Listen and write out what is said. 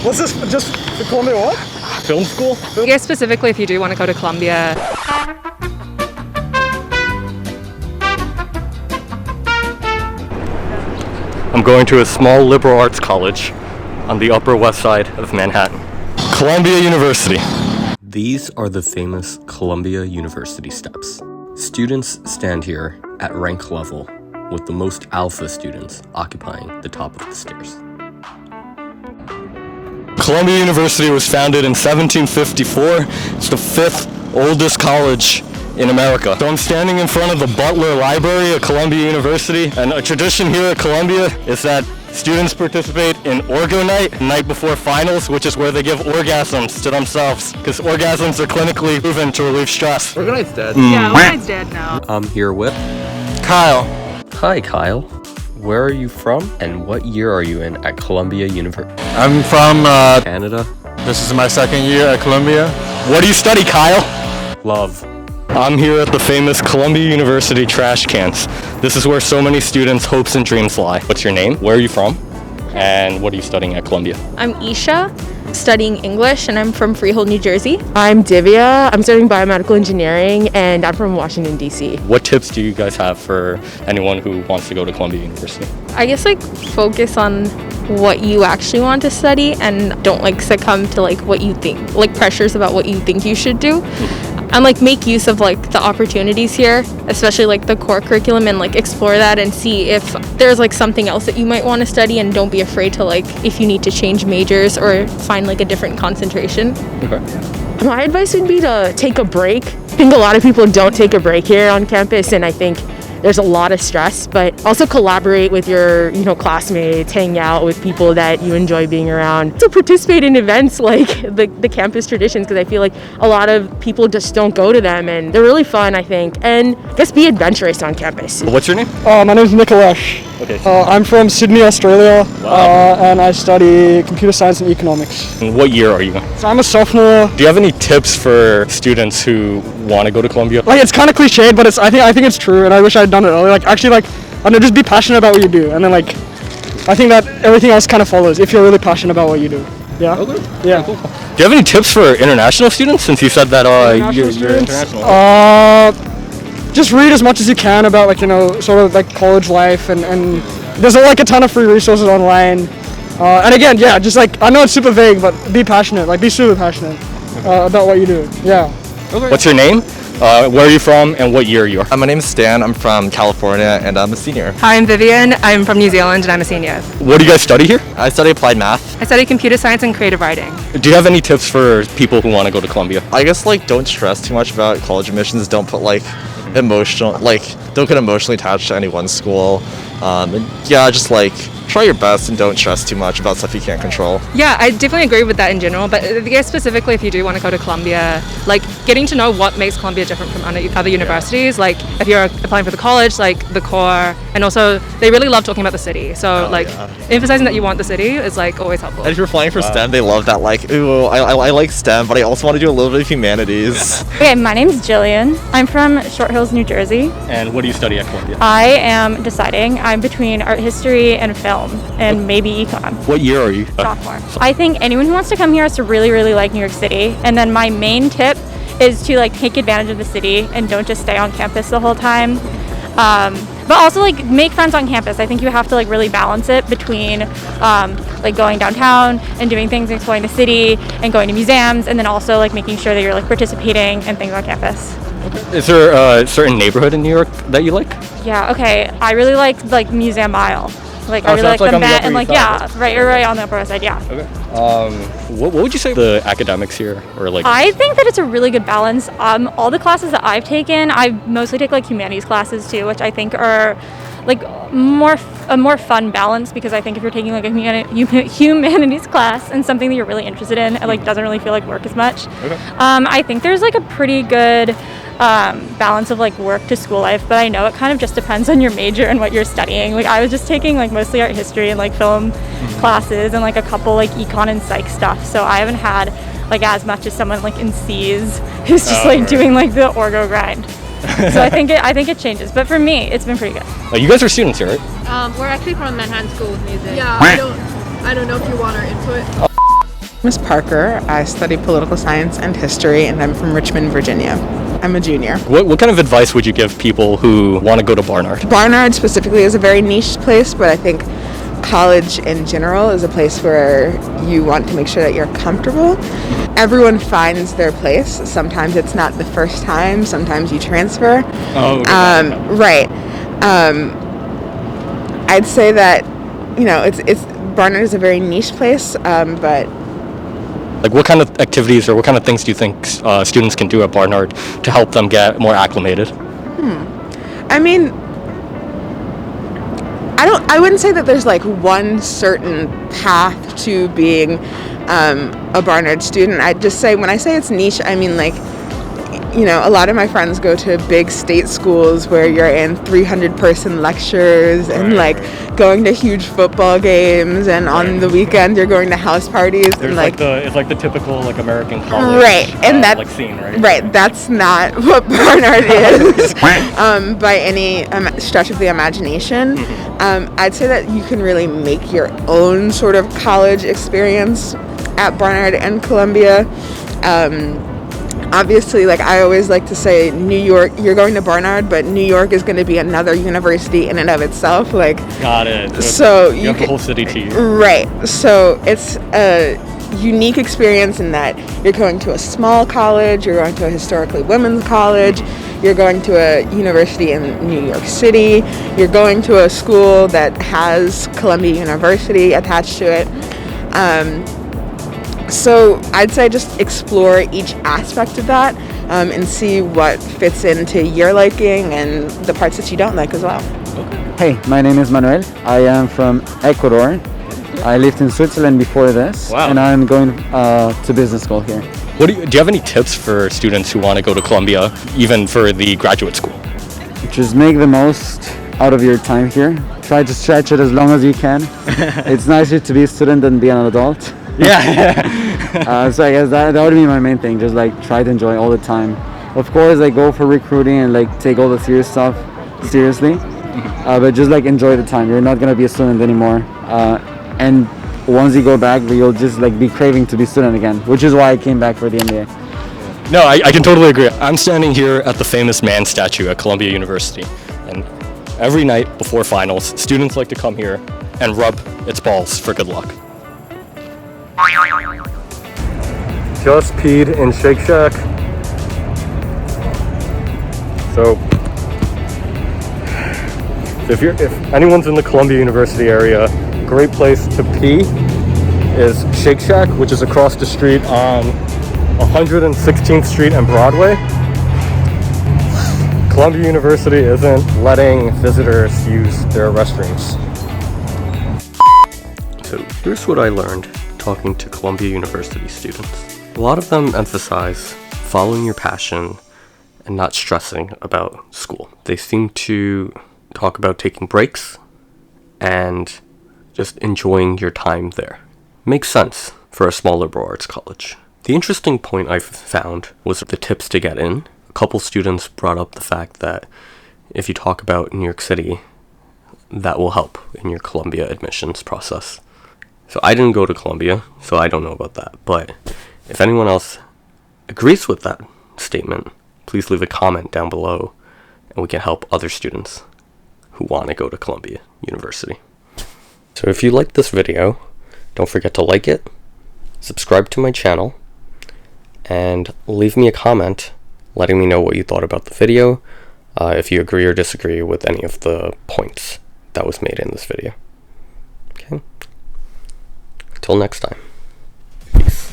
What's this? Just the Columbia what? Film school? I guess specifically if you do want to go to Columbia. I'm going to a small liberal arts college on the Upper West Side of Manhattan. Columbia University. These are the famous Columbia University steps. Students stand here at rank level, with the most alpha students occupying the top of the stairs. Columbia University was founded in 1754. It's the 5th oldest college in America. So I'm standing in front of the Butler Library at Columbia University, and a tradition here at Columbia is that students participate in Orgo Night, the night before finals, which is where they give orgasms to themselves, because orgasms are clinically proven to relieve stress. Orgo Night's dead. Yeah, Orgonite's dead now. I'm here with Kyle. Hi, Kyle. Where are you from, and what year are you in at Columbia University? I'm from Canada. This is my 2nd year at Columbia. What do you study, Kyle? Love. I'm here at the famous Columbia University trash cans. This is where so many students' hopes and dreams lie. What's your name? Where are you from? And what are you studying at Columbia? I'm Isha, studying English, and I'm from Freehold, New Jersey. I'm Divya. I'm studying biomedical engineering, and I'm from Washington, D.C. What tips do you guys have for anyone who wants to go to Columbia University? I guess focus on what you actually want to study and don't succumb to what you think, pressures about what you think you should do. And make use of the opportunities here, especially the core curriculum, and explore that and see if there's something else that you might want to study, and don't be afraid to if you need to change majors or find a different concentration. Okay. My advice would be to take a break. I think a lot of people don't take a break here on campus, and I think there's a lot of stress, but also collaborate with your classmates, hang out with people that you enjoy being around. So participate in events like the campus traditions, because I feel a lot of people just don't go to them, and they're really fun, I think. And just be adventurous on campus. What's your name? My name is Nicolesh. Okay. I'm from Sydney, Australia, Wow. and I study computer science and economics. And what year are you in? So I'm a sophomore. Do you have any tips for students who want to go to Columbia? It's kind of cliched, but I think it's true, and I wish I'd done it earlier. I don't know, just be passionate about what you do, and then I think that everything else kind of follows if you're really passionate about what you do. Yeah. Okay. Yeah. Cool. Do you have any tips for international students, since you said that you're Students, international? just read as much as you can about sort of college life, and there's a ton of free resources online. And again, yeah, just I know it's super vague, but be passionate. Be super passionate about what you do. Yeah. Okay. What's your name? Where are you from, and what year are you? My name is Stan. I'm from California, and I'm a senior. Hi, I'm Vivian. I'm from New Zealand, and I'm a senior. What do you guys study here? I study applied math. I study computer science and creative writing. Do you have any tips for people who want to go to Columbia? I guess don't stress too much about college admissions. Don't put don't get emotionally attached to any one school. And yeah, just try your best and don't stress too much about stuff you can't control. Yeah, I definitely agree with that in general, but I guess specifically if you do want to go to Columbia, getting to know what makes Columbia different from other universities, if you're applying for the college, the core, and also they really love talking about the city, so emphasizing that you want the city is always helpful. And if you're applying for STEM, they love that ooh, I like STEM, but I also want to do a little bit of humanities. Okay, my name's Jillian. I'm from Short Hills, New Jersey. And what do you study at Columbia? I am deciding. I'm between art history and film, and maybe econ. What year are you? Sophomore. I think anyone who wants to come here has to really, really like New York City. And then my main tip is to take advantage of the city and don't just stay on campus the whole time. But also make friends on campus. I think you have to really balance it between going downtown and doing things, exploring the city, and going to museums, and then also making sure that you're participating in things on campus. Is there a certain neighborhood in New York that you like? Yeah. Okay. I really like Museum Mile. I really like the Met, and right on the Upper West Side. Yeah. Okay. What would you say the academics here, or I think that it's a really good balance. All the classes that I've taken, I mostly take humanities classes too, which I think are a more fun balance, because I think if you're taking a humanities class and something that you're really interested in, it doesn't really feel like work as much. Okay. I think there's a pretty good balance of work to school life, but I know it kind of just depends on your major and what you're studying. I was just taking mostly art history and film classes, and a couple econ and psych stuff, so I haven't had as much as someone in C's who's just doing the orgo grind. So I think it changes, but for me it's been pretty good. You guys are students here, right? We're actually from Manhattan School of Music. Yeah, I don't know if you want our input. Miss Parker. I study political science and history, and I'm from Richmond, Virginia. I'm a junior. What kind of advice would you give people who want to go to Barnard? Barnard specifically is a very niche place, but I think college in general is a place where you want to make sure that you're comfortable. Everyone finds their place. Sometimes it's not the first time, sometimes you transfer. Oh, okay. Right. I'd say that, it's Barnard is a very niche place, but Like, what kind of activities or what kind of things do you think students can do at Barnard to help them get more acclimated? I mean, I wouldn't say that there's like one certain path to being a Barnard student. I'd just say, when I say it's niche, I mean like, a lot of my friends go to big state schools where you're in 300-person lectures and going to huge football games, and on the weekend you're going to house parties. There's and it's like the typical American college and scene, right? Right, that's not what Barnard is by any stretch of the imagination. I'd say that you can really make your own sort of college experience at Barnard and Columbia. Obviously, I always like to say, New York, you're going to Barnard, but New York is going to be another university in and of itself. Got it. So you have the whole city to you. Right. So it's a unique experience in that you're going to a small college, you're going to a historically women's college, you're going to a university in New York City, you're going to a school that has Columbia University attached to it. So I'd say just explore each aspect of that and see what fits into your liking and the parts that you don't like as well. Hey, my name is Manuel. I am from Ecuador. I lived in Switzerland before this, and I'm going to business school here. Do you have any tips for students who want to go to Columbia, even for the graduate school? Just make the most out of your time here. Try to stretch it as long as you can. It's nicer to be a student than be an adult. Yeah. So I guess that would be my main thing. Just try to enjoy all the time. Of course, go for recruiting and take all the serious stuff seriously. But just enjoy the time. You're not gonna be a student anymore. And once you go back, you'll just be craving to be a student again, which is why I came back for the MBA. No, I can totally agree. I'm standing here at the famous man statue at Columbia University, and every night before finals, students like to come here and rub its balls for good luck. Just peed in Shake Shack. So if anyone's in the Columbia University area, great place to pee is Shake Shack, which is across the street on 116th Street and Broadway. Columbia University isn't letting visitors use their restrooms. So here's what I learned talking to Columbia University students. A lot of them emphasize following your passion and not stressing about school. They seem to talk about taking breaks and just enjoying your time there. Makes sense for a small liberal arts college. The interesting point I found was the tips to get in. A couple students brought up the fact that if you talk about New York City, that will help in your Columbia admissions process. So I didn't go to Columbia, so I don't know about that. But if anyone else agrees with that statement, please leave a comment down below and we can help other students who want to go to Columbia University. So if you liked this video, don't forget to like it, subscribe to my channel, and leave me a comment letting me know what you thought about the video, if you agree or disagree with any of the points that was made in this video. Okay? Till next time. Peace.